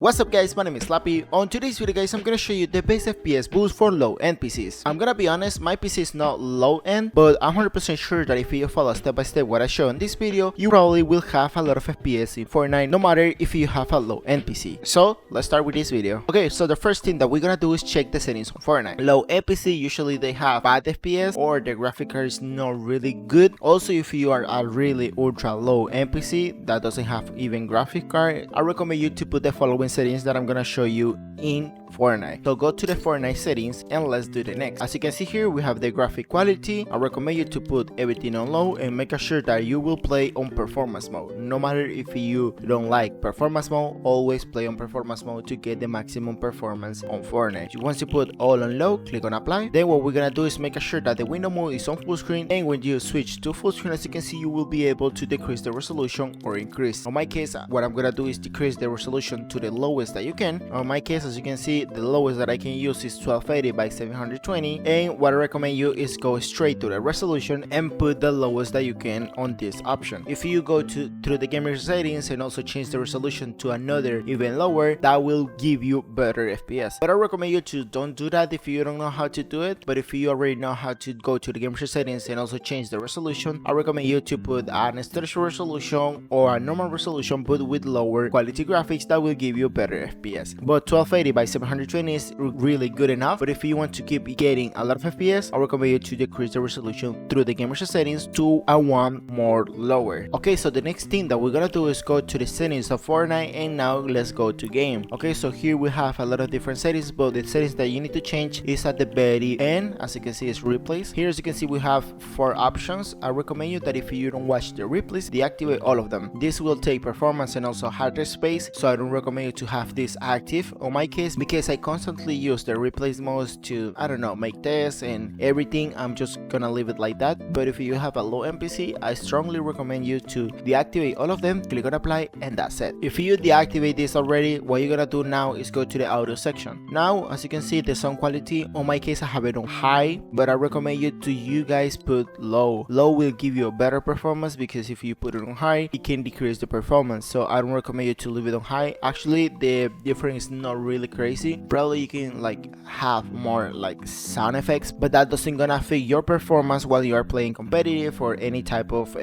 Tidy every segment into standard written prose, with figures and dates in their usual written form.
What's up guys, my name is Slapi. On today's video guys, I'm gonna show you the best FPS boost for low-end PCs. I'm gonna be honest, my PC is not low-end, but I'm 100% sure that if you follow step by step what I show in this video, you probably will have a lot of FPS in Fortnite, no matter if you have a low-end PC. So, let's start with this video. Okay, so the first thing that we're gonna do is check the settings on Fortnite. Low-end PC, usually they have bad FPS or the graphic card is not really good. Also, if you are a really ultra low-end PC that doesn't have even graphic card, I recommend you to put the following settings that I'm gonna show you in Fortnite. So go to the Fortnite settings and let's do the next. As you can see here, we have the graphic quality. I recommend you to put everything on low and make sure that you will play on performance mode. No matter if you don't like performance mode, always play on performance mode to get the maximum performance on Fortnite. Once you put all on low, click on apply. Then what we're gonna do is make sure that the window mode is on full screen, and when you switch to full screen, as you can see, you will be able to decrease the resolution or increase. In my case, what I'm gonna do is decrease the resolution to the lowest that you can. In my case, as you can see, the lowest that I can use is 1280 by 720, and what I recommend you is go straight to the resolution and put the lowest that you can on this option. If you go through the gamer settings and also change the resolution to another even lower, that will give you better FPS. But I recommend you to don't do that if you don't know how to do it. But if you already know how to go to the gamer settings and also change the resolution, I recommend you to put an Stutters resolution or a normal resolution but with lower quality graphics that will give you better FPS. But 1280 by 720 is really good enough. But if you want to keep getting a lot of FPS, I recommend you to decrease the resolution through the gamer settings to a one more lower. Okay, so the next thing that we're gonna do is go to the settings of Fortnite, and now let's go to game. Okay, so here we have a lot of different settings, but the settings that you need to change is at the very end. As you can see, it's replays. Here, as you can see, we have 4 options. I recommend you that if you don't watch the replays, deactivate all of them. This will take performance and also hard drive space, so I don't recommend you to have this active on my case, because I constantly use the replays modes to, I don't know, make tests and everything. I'm just gonna leave it like that. But if you have a low PC, I strongly recommend you to deactivate all of them, click on apply, and that's it. If you deactivate this already, what you're gonna do now is go to the audio section. Now, as you can see, the sound quality on my case, I have it on high, but I recommend you guys put low. Low will give you a better performance, because if you put it on high, it can decrease the performance. So I don't recommend you to leave it on high. Actually, the difference is not really crazy. Probably you can like have more like sound effects, but that doesn't gonna affect your performance while you are playing competitive or any type of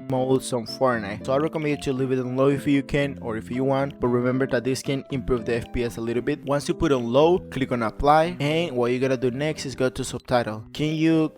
modes on Fortnite. So I recommend you to leave it on low if you can or if you want, but remember that this can improve the FPS a little bit. Once you put on low, click on apply, and what you're gonna do next is go to subtitle. Can you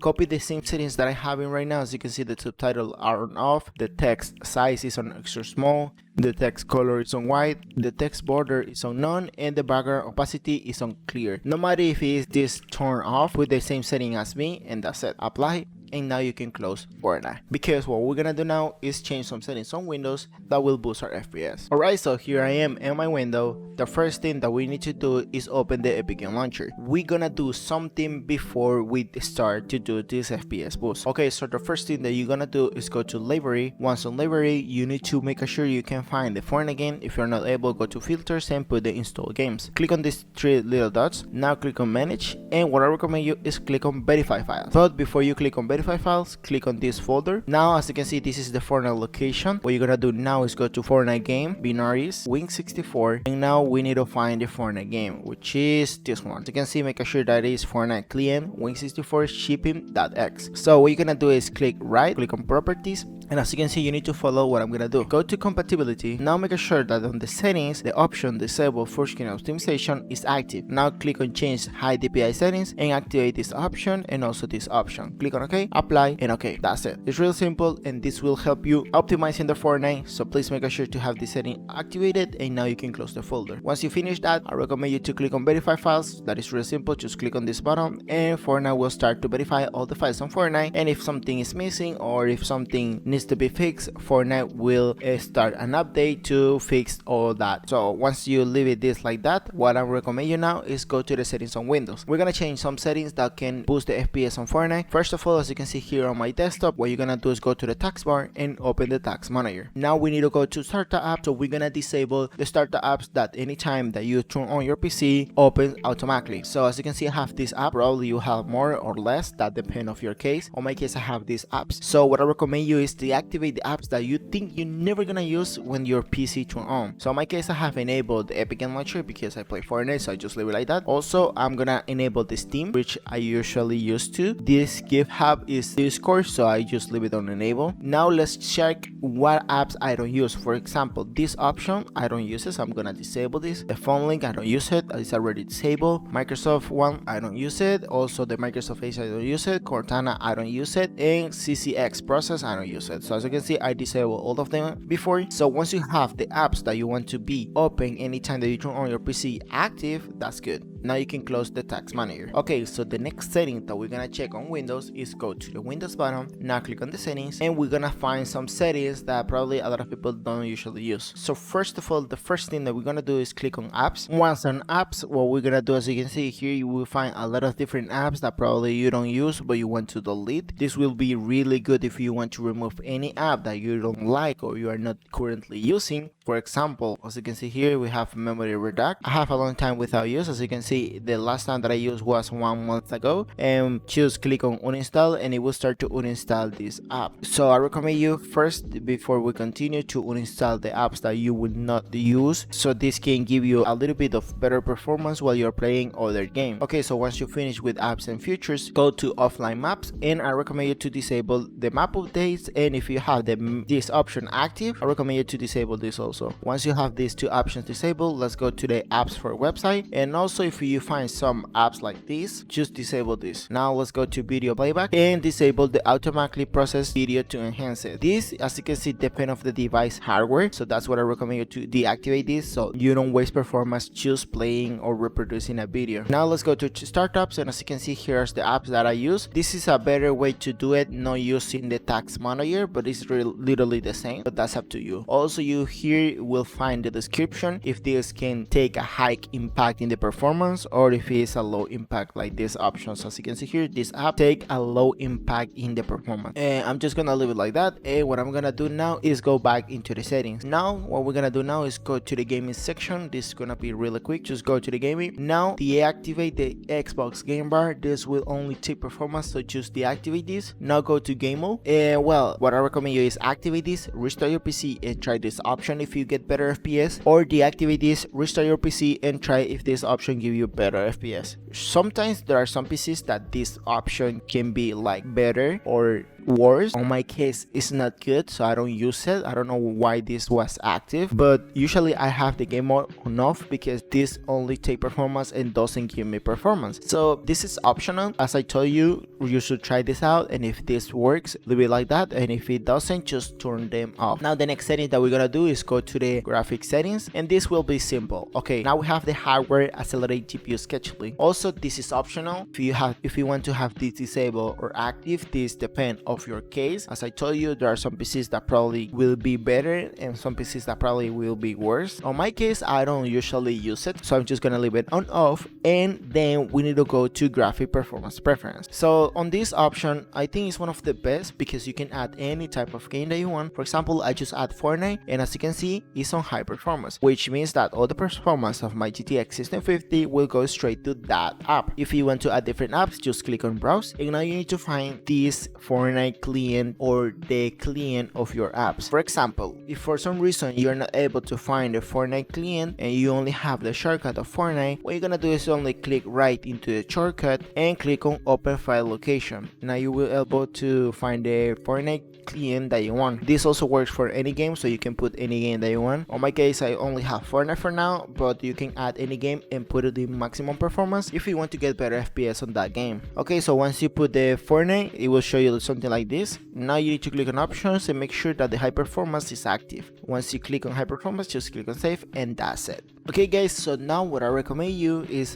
copy the same settings that I have in right now? As you can see, the subtitle are on off, the text size is on extra small, the text color is on white, the text border is on none, and the background opacity is on clear. No matter if it is this turned off, with the same setting as me, and that's it. Apply, and now you can close Fortnite, because what we're gonna do now is change some settings on Windows that will boost our FPS. Alright, so here I am in my window. The first thing that we need to do is open the Epic Game Launcher. We're gonna do something before we start to do this FPS boost. Okay, so the first thing that you're gonna do is go to library. Once on library, you need to make sure you can find the Fortnite game. If you're not able, go to filters and put the install games. Click on these 3 little dots. Now click on manage, and what I recommend you is click on verify files. But before you click on verify files, click on this folder. Now, as you can see, this is the Fortnite location. What you're gonna do now is go to Fortnite game, binaries, Wing64, and now we need to find the Fortnite game, which is this one. As you can see, make sure that it is Fortnite client, Wing64 shipping.x. So what you're gonna do is click right, click on properties, and as you can see, you need to follow what I'm gonna do. Go to compatibility. Now make sure that on the settings, the option disable full screen optimization is active. Now click on change high DPI settings and activate this option and also this option. Click on OK, apply, and OK. That's it. It's real simple, and this will help you optimizing the Fortnite. So please make sure to have this setting activated, and now you can close the folder. Once you finish that, I recommend you to click on verify files. That is real simple. Just click on this button, and Fortnite will start to verify all the files on Fortnite. And if something is missing or if something needs to be fixed, Fortnite will start an update to fix all that. So once you leave it this like that, what I recommend you now is go to the settings on Windows. We're gonna change some settings that can boost the FPS on Fortnite. First of all, as you can see here on my desktop, what you're gonna do is go to the taskbar and open the task manager. Now we need to go to start the app, so we're gonna disable the start the apps that anytime that you turn on your PC opens automatically. So as you can see, I have this app. Probably you have more or less, that depends of your case. On my case, I have these apps. So what I recommend you is deactivate the apps that you think you're never gonna use when your PC turn on. So in my case, I have enabled the Epic Game Launcher because I play Fortnite, so I just leave it like that. Also, I'm gonna enable the Steam, which I usually use to. This gift hub is Discord, so I just leave it on enable. Now let's check what apps I don't use. For example, this option I don't use it, so I'm gonna disable this. The phone link I don't use it, it's already disabled. Microsoft one I don't use it. Also the Microsoft Edge I don't use it. Cortana I don't use it, and CCX process I don't use it. So as you can see, I disabled all of them before. So once you have the apps that you want to be open anytime that you turn on your PC active, that's good. Now you can close the task manager. Okay, so the next setting that we're gonna check on Windows is go to the Windows button. Now click on the settings, and we're gonna find some settings that probably a lot of people don't usually use. So first of all, the first thing that we're gonna do is click on apps. Once on apps, what we're gonna do, as you can see here, you will find a lot of different apps that probably you don't use but you want to delete. This will be really good if you want to remove any app that you don't like or you are not currently using. For example, as you can see here, we have memory redact. I have a long time without use. As you can see, the last time that I used was 1 month ago. And just click on uninstall and it will start to uninstall this app. So I recommend you first, before we continue, to uninstall the apps that you will not use, so this can give you a little bit of better performance while you're playing other games. Okay, so once you finish with apps and features, go to offline maps, and I recommend you to disable the map updates. And if you have this option active, I recommend you to disable this also. Once you have these two options disabled, let's go to the apps for website. And also, if you find some apps like this, just disable this. Now let's go to video playback and disable the automatically processed video to enhance it. This, as you can see, depend of the device hardware, so that's what I recommend you to deactivate this, so you don't waste performance just playing or reproducing a video. Now let's go to startups, and as you can see, here's the apps that I use. This is a better way to do it, not using the task manager, but it's literally the same, but that's up to you. Also, you here will find the description if this can take a high impact in the performance or if it's a low impact, like these options. As you can see here, this app take a low impact in the performance, and I'm just gonna leave it like that. And what I'm gonna do now is go back into the settings. Now what we're gonna do now is go to the gaming section. This is gonna be really quick. Just go to the gaming. Now deactivate the Xbox game bar. This will only take performance, so just deactivate this. Now go to game mode, and well, what I recommend you is activate this, restart your PC, and try this option if you get better FPS, or deactivate this, restart your PC, and try if this option give you better FPS. Sometimes there are some PCs that this option can be like better or worse. On my case, it's not good, so I don't use it. I don't know why this was active, but usually I have the game mode on off because this only take performance and doesn't give me performance. So this is optional. As I told you, you should try this out, and if this works, leave it like that, and if it doesn't, just turn them off. Now the next setting that we're gonna do is go to the graphic settings, and this will be simple. Okay, now we have the hardware accelerate GPU scheduling. Also, this is optional. If you want to have this disabled or active, this depends of your case. As I told you, there are some PCs that probably will be better and some PCs that probably will be worse. On my case, I don't usually use it, so I'm just gonna leave it on off, and then we need to go to graphic performance preference. So on this option, I think it's one of the best because you can add any type of game that you want. For example, I just add Fortnite, and as you can see, it's on high performance, which means that all the performance of my GTX 1650 will go straight to that app. If you want to add different apps, just click on browse, and now you need to find this Fortnite client or the client of your apps. For example, if for some reason you're not able to find the Fortnite client and you only have the shortcut of Fortnite, what you're gonna do is only click right into the shortcut and click on open file location. Now you will be able to find the Fortnite client that you want. This also works for any game, so you can put any game that you want. On my case, I only have Fortnite for now, but you can add any game and put it in maximum performance if you want to get better FPS on that game. Okay, so once you put the Fortnite, it will show you something like this. Now you need to click on options and make sure that the high performance is active. Once you click on high performance, just click on save, and that's it. Okay guys, so now what I recommend you is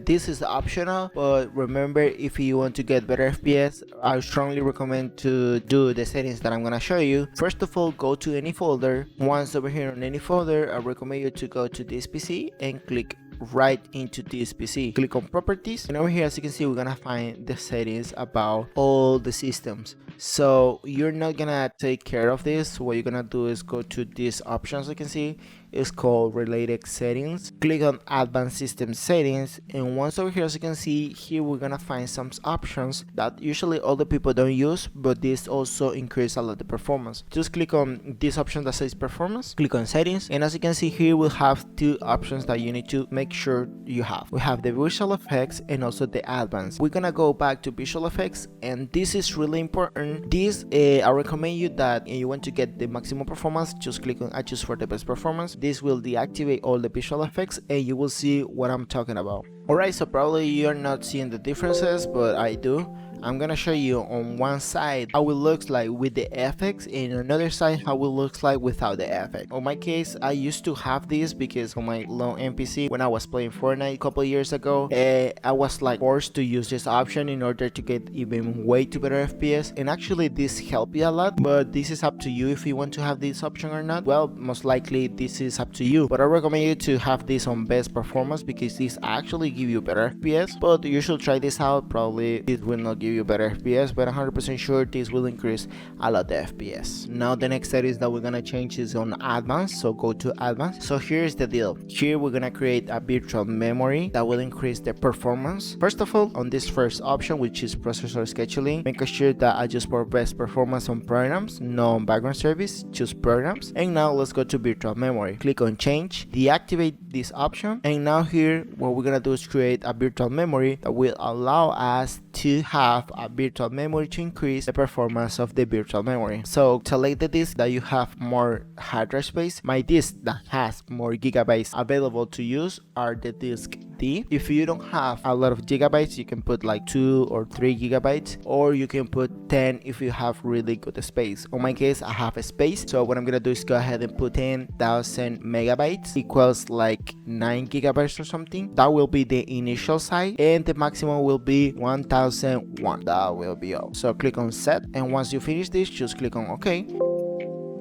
this is optional, but remember, if you want to get better FPS, I strongly recommend to do the settings that I'm gonna show you. First of all, go to any folder. Once over here on any folder, I recommend you to go to this PC and click right into this PC. Click on properties, and over here, as you can see, we're gonna find the settings about all the systems. So you're not gonna take care of this. What you're gonna do is go to these options. You can see it's called related settings. Click on advanced system settings, and once over here, as you can see here, we're gonna find some options that usually other people don't use, but this also increase a lot the performance. Just click on this option that says performance, click on settings, and as you can see here, we'll have two options that you need to make sure you have. We have the visual effects and also the advanced. We're gonna go back to visual effects, and this is really important. This I recommend you that you want to get the maximum performance, just click on adjust for the best performance. This will deactivate all the visual effects and you will see what I'm talking about. Alright, so probably you're not seeing the differences, but I do. I'm gonna show you on one side how it looks like with the effects, and on another side how it looks like without the effect. On my case, I used to have this because on my low NPC when I was playing Fortnite a couple years ago, I was like forced to use this option in order to get even way too better FPS, and actually this helped you a lot, but this is up to you if you want to have this option or not. Well, most likely this is up to you, but I recommend you to have this on best performance because this actually give you better FPS, but you should try this out. Probably this will not give you better FPS, but 100% sure this will increase a lot the FPS. Now the next settings that we're gonna change is on advanced, so go to advanced. So here's the deal. Here we're gonna create a virtual memory that will increase the performance. First of all, on this first option, which is processor scheduling, make sure that adjust for best performance on programs, no on background service, choose programs. And now let's go to virtual memory, click on change, deactivate this option, and now here what we're gonna do is create a virtual memory that will allow us to have a virtual memory to increase the performance of the virtual memory. So select the disk that you have more hard drive space. My disk that has more gigabytes available to use are the disk D. If you don't have a lot of gigabytes, you can put like 2 or 3 gigabytes, or you can put 10 if you have really good space. On my case, I have a space, so what I'm gonna do is go ahead and put 10,000 megabytes equals like 9 gigabytes or something. That will be the initial size, and the maximum will be 1001. That will be all. So click on set, and once you finish this, just click on OK.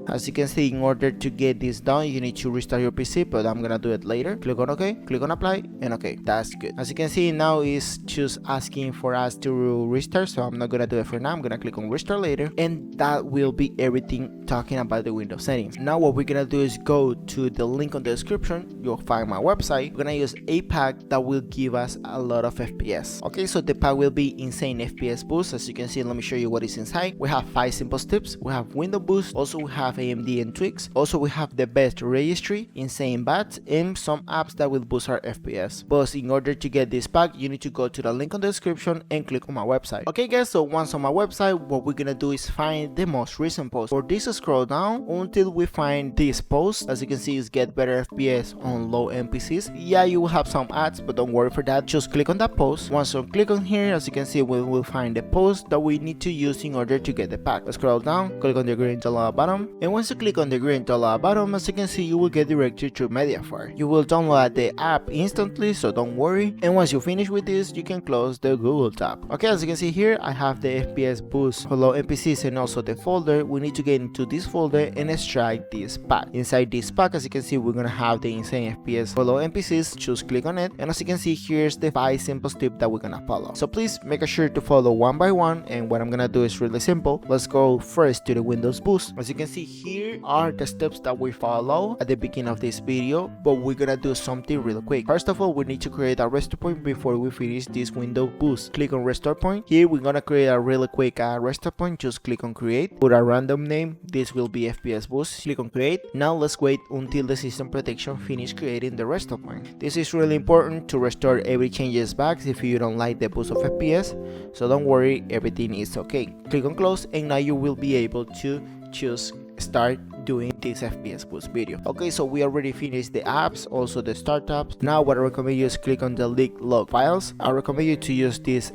As you can see, in order to get this done, you need to restart your PC, but I'm gonna do it later. Click on OK, click on apply, and OK. That's good. As you can see, now it's just asking for us to restart, so I'm not gonna do it for now. I'm gonna click on restart later, and that will be everything talking about the Windows settings. Now what we're gonna do is go to the link on the description. You'll find my website. We're gonna use a pack that will give us a lot of FPS. Okay, so the pack will be insane FPS boost. As you can see, let me show you what is inside. We have 5 simple steps. We have window boost. Also we have AMD and tweaks. Also we have the best registry, insane bats, and some apps that will boost our FPS. But in order to get this pack, you need to go to the link on the description and click on my website. Okay guys, so once on my website, what we're gonna do is find the most recent post. For this, scroll down until we find this post. As you can see, is get better FPS on low NPCs. Yeah, you will have some ads, but don't worry for that. Just click on that post. Once you click on here, as you can see, we will find the post that we need to use in order to get the pack. Scroll down, click on the green dollar at bottom, and once you click on the green dollar at bottom, as you can see, you will get directed to Mediafire. You will download the app instantly, so don't worry. And once you finish with this, you can close the Google tab. Okay, as you can see here, I have the FPS boost for low NPCs and also the folder. We need to get into this folder and extract this pack. Inside this pack, as you can see, we're gonna have the insane FPS for low NPCs. Just click on it, and as you can see, here's the 5 simple steps that we're gonna follow. So please make sure to follow one by one, and what I'm gonna do is really simple. Let's go first to the Windows boost. As you can see, here are the steps that we follow at the beginning of this video, but we're gonna do something really quick. First of all, we need to create a restore point before we finish this window boost. Click on restore point. Here we're gonna create a really quick restore point. Just click on create, put a random name. This will be FPS boost. Click on create. Now let's wait until the system protection finish creating the restore point. This is really important to restore every changes back if you don't like the boost of FPS, so don't worry, everything is okay. Click on close, and now you will be able to choose start doing this FPS boost video. Okay, so we already finished the apps, also the startups. Now what I recommend you is click on delete log files. I recommend you to use these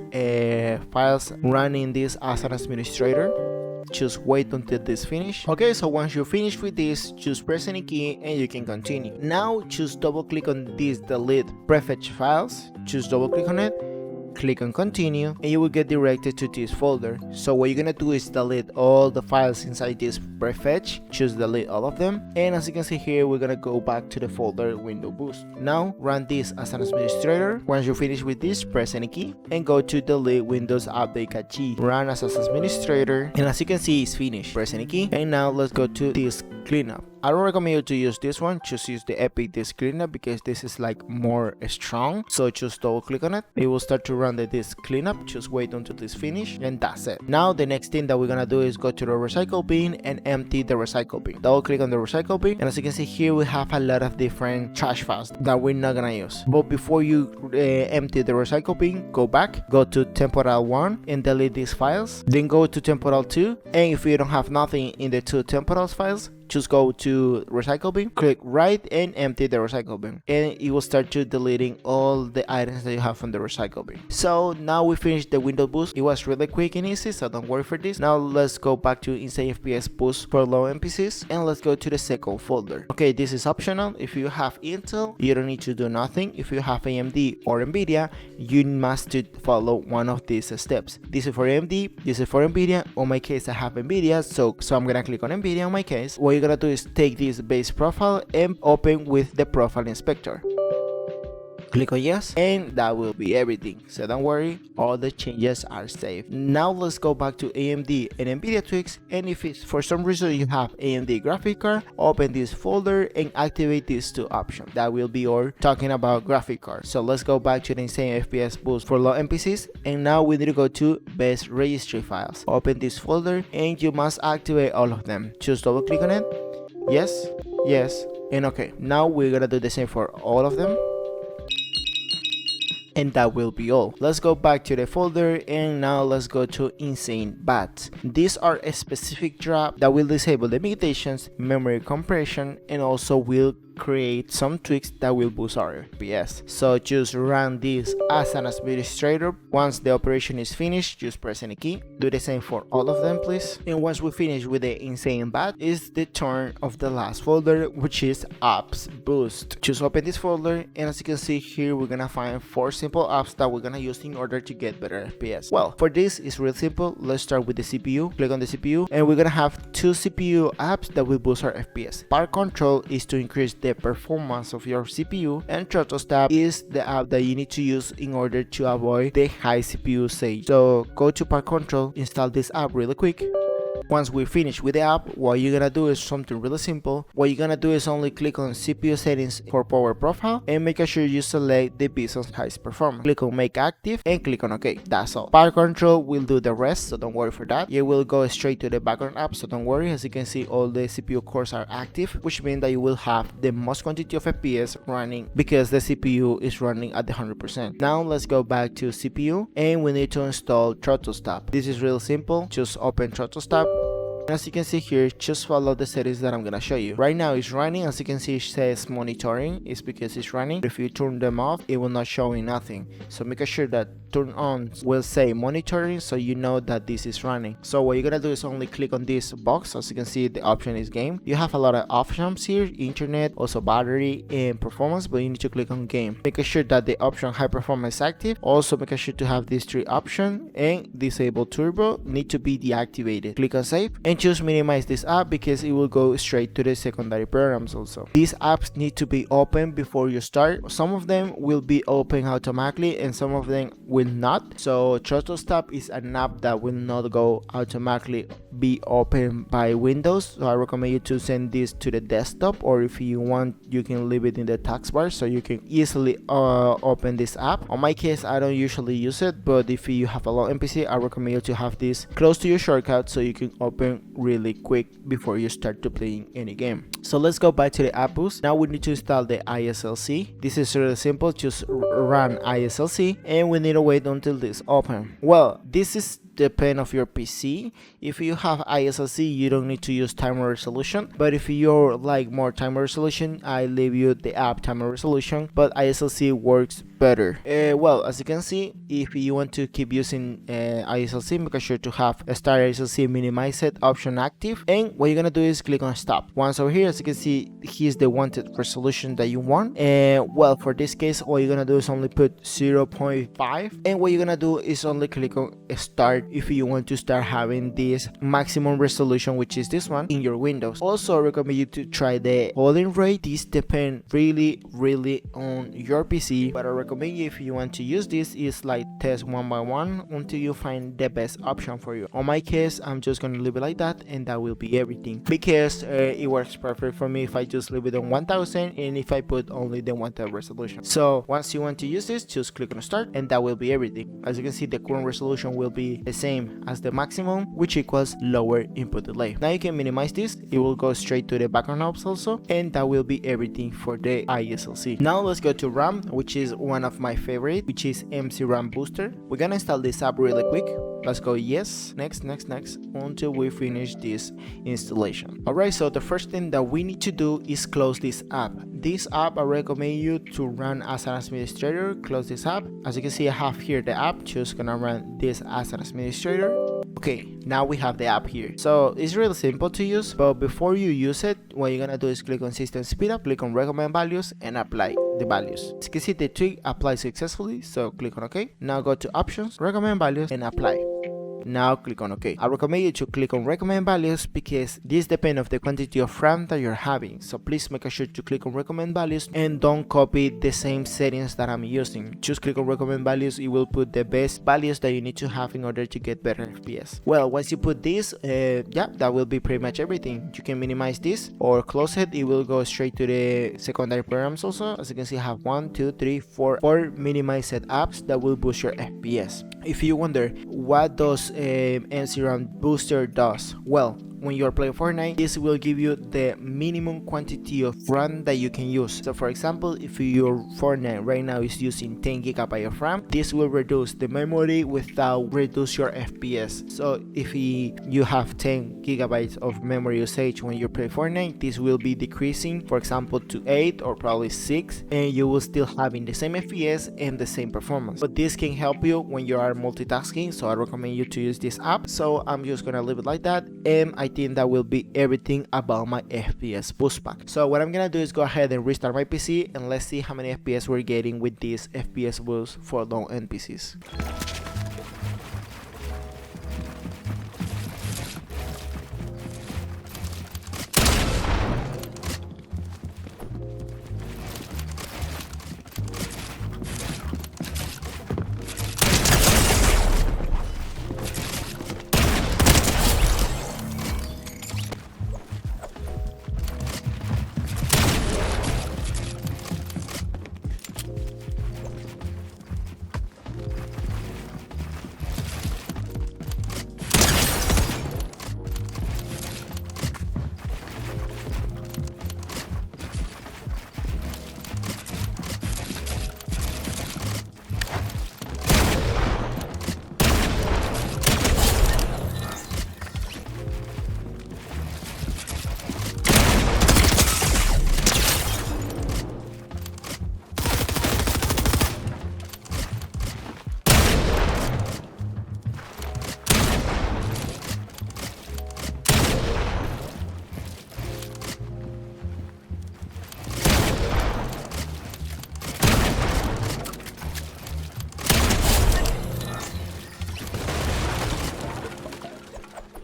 files running this as an administrator. Just wait until this finish. Okay, so once you finish with this, just press any key and you can continue. Now just double click on this delete prefetch files. Just double click on it, click on continue, and you will get directed to this folder. So what you're gonna do is delete all the files inside this prefetch, choose delete all of them, and as you can see here, we're gonna go back to the folder Windows Boost. Now run this as an administrator. Once you finish with this, press any key and go to delete Windows Update Cache. Run as an administrator, and as you can see, it's finished. Press any key, and now let's go to this cleanup. I don't recommend you to use this one, just use the Epic Disk Cleanup because this is like more strong. So just double click on it. It will start to run the disk cleanup. Just wait until this finish, and that's it. Now the next thing that we're gonna do is go to the recycle bin and empty the recycle bin. Double click on the recycle bin, and as you can see here, we have a lot of different trash files that we're not gonna use. But before you empty the recycle bin, go back, go to temporal 1 and delete these files. Then go to temporal 2, and if you don't have nothing in the two temporal files, just go to recycle bin, click right, and empty the recycle bin, and it will start to deleting all the items that you have from the recycle bin. So now we finished the Windows Boost. It was really quick and easy, so don't worry for this. Now let's go back to Insane FPS Boost for low NPCs, and let's go to the second folder. Okay, this is optional. If you have Intel, you don't need to do nothing. If you have AMD or Nvidia, you must to follow one of these steps. This is for AMD, this is for Nvidia. On my case, I have Nvidia, so I'm gonna click on Nvidia on my case. What you're gonna do is take this base profile and open with the profile inspector. Click on yes, and that will be everything. So don't worry, all the changes are saved. Now let's go back to AMD and Nvidia tweaks, and if it's for some reason you have AMD graphic card, open this folder and activate these two options. That will be our talking about graphic card. So let's go back to the Insane FPS Boost for low NPCs, and now we need to go to best registry files. Open this folder and you must activate all of them. Just double click on it, yes, yes, and okay. Now we're gonna do the same for all of them, and that will be all. Let's go back to the folder, and now let's go to Insane Bats. These are a specific drop that will disable the mutations, memory compression, and also will create some tweaks that will boost our FPS. So just run this as an administrator. Once the operation is finished, just press any key. Do the same for all of them, please. And once we finish with the Insane Bat, it's the turn of the last folder, which is Apps Boost. Just open this folder, and as you can see here, we're gonna find 4 simple apps that we're gonna use in order to get better FPS. Well, for this, it's real simple. Let's start with the CPU. Click on the CPU, and we're gonna have 2 CPU apps that will boost our FPS. Part Control is to increase the performance of your CPU, and Throttle Tab is the app that you need to use in order to avoid the high CPU usage. So go to Part Control, install this app really quick. Once we finish with the app, what you're gonna do is something really simple. What you're gonna do is only click on CPU settings for power profile and make sure you select the Bison's highest performance. Click on make active and click on OK. That's all. Power Control will do the rest, so don't worry for that. You will go straight to the background app, so don't worry. As you can see, all the CPU cores are active, which means that you will have the most quantity of FPS running because the CPU is running at the 100%. Now let's go back to CPU, and we need to install Throttle Tab. This is real simple. Just open Throttle Tab. As you can see here, just follow the settings that I'm gonna show you. Right now it's running. As you can see, it says monitoring. It's because it's running. If you turn them off, it will not show nothing. So make sure that turn on will say monitoring, so you know that this is running. So what you're gonna do is only click on this box. As you can see, the option is game. You have a lot of options here: internet, also battery, and performance, but you need to click on game. Make sure that the option high performance is active. Also make sure to have these 3 options, and disable turbo need to be deactivated. Click on save, and just minimize this app because it will go straight to the secondary programs. Also, these apps need to be open before you start. Some of them will be open automatically and some of them will not. So Throttle Tab is an app that will not go automatically be open by Windows, so I recommend you to send this to the desktop, or if you want, you can leave it in the taskbar so you can easily open this app. On my case, I don't usually use it, but if you have a low NPC, I recommend you to have this close to your shortcut so you can open really quick before you start to playing any game. So let's go back to the app boost. Now we need to install the ISLC. This is really simple. Just run ISLC, and we need to wait until this open. Well, this is depend of your PC. If you have ISLC, you don't need to use timer resolution, but if you're like more timer resolution, I leave you the app timer resolution, but ISLC works better. Well, as you can see, if you want to keep using ISLC, make sure to have a start ISLC minimize it option active, and what you're gonna do is click on stop. Once over here, as you can see, here's the wanted resolution that you want. Well, for this case, what you're gonna do is only put 0.5, and what you're gonna do is only click on start if you want to start having this maximum resolution, which is this one, in your Windows. Also, I recommend you to try the polling rate. This depends really on your PC, but I recommend you, if you want to use this, is like test one by one until you find the best option for you. On my case, I'm just gonna leave it like that, and that will be everything, because it works perfect for me if I just leave it on 1000 and if I put only the wanted resolution. So once you want to use this, just click on start, and that will be everything. As you can see, the current resolution will be the same as the maximum, which equals lower input delay. Now you can minimize this, it will go straight to the background ops also, and that will be everything for the ISLC. Now let's go to RAM, which is one of my favorite, which is MC RAM Booster. We're gonna install this app really quick. Let's go yes, next until we finish this installation. Alright, so the first thing that we need to do is close this app. This app, I recommend you to run as an administrator. Close this app. As you can see, I have here the app. Just gonna run this as an administrator. Okay, now we have the app here. So it's really simple to use, but before you use it, what you're gonna do is click on system speedup, click on recommend values, and apply the values. As you can see, the tweak applies successfully, so click on OK. Now go to options, recommend values, and apply. Now click on OK. I recommend you to click on recommend values because this depends on the quantity of RAM that you're having. So please make sure to click on recommend values and don't copy the same settings that I'm using. Just click on recommend values. It will put the best values that you need to have in order to get better FPS. Well, once you put this, yeah, that will be pretty much everything. You can minimize this or close it. It will go straight to the secondary programs also. As you can see, I have 1, 2, 3, 4 minimized apps that will boost your FPS. If you wonder what does MC RAM Booster does, well, when you're playing Fortnite, this will give you the minimum quantity of RAM that you can use. So for example, if your Fortnite right now is using 10 GB of RAM, this will reduce the memory without reduce your FPS. So if you have 10 GB of memory usage when you play Fortnite, this will be decreasing, for example, to 8 or probably 6, and you will still having the same FPS and the same performance. But this can help you when you are multitasking, so I recommend you to use this app. So I'm just gonna leave it like that, and I think that will be everything about my FPS boost pack. So what I'm gonna do is go ahead and restart my PC, and let's see how many FPS we're getting with this FPS boost for low end PCs.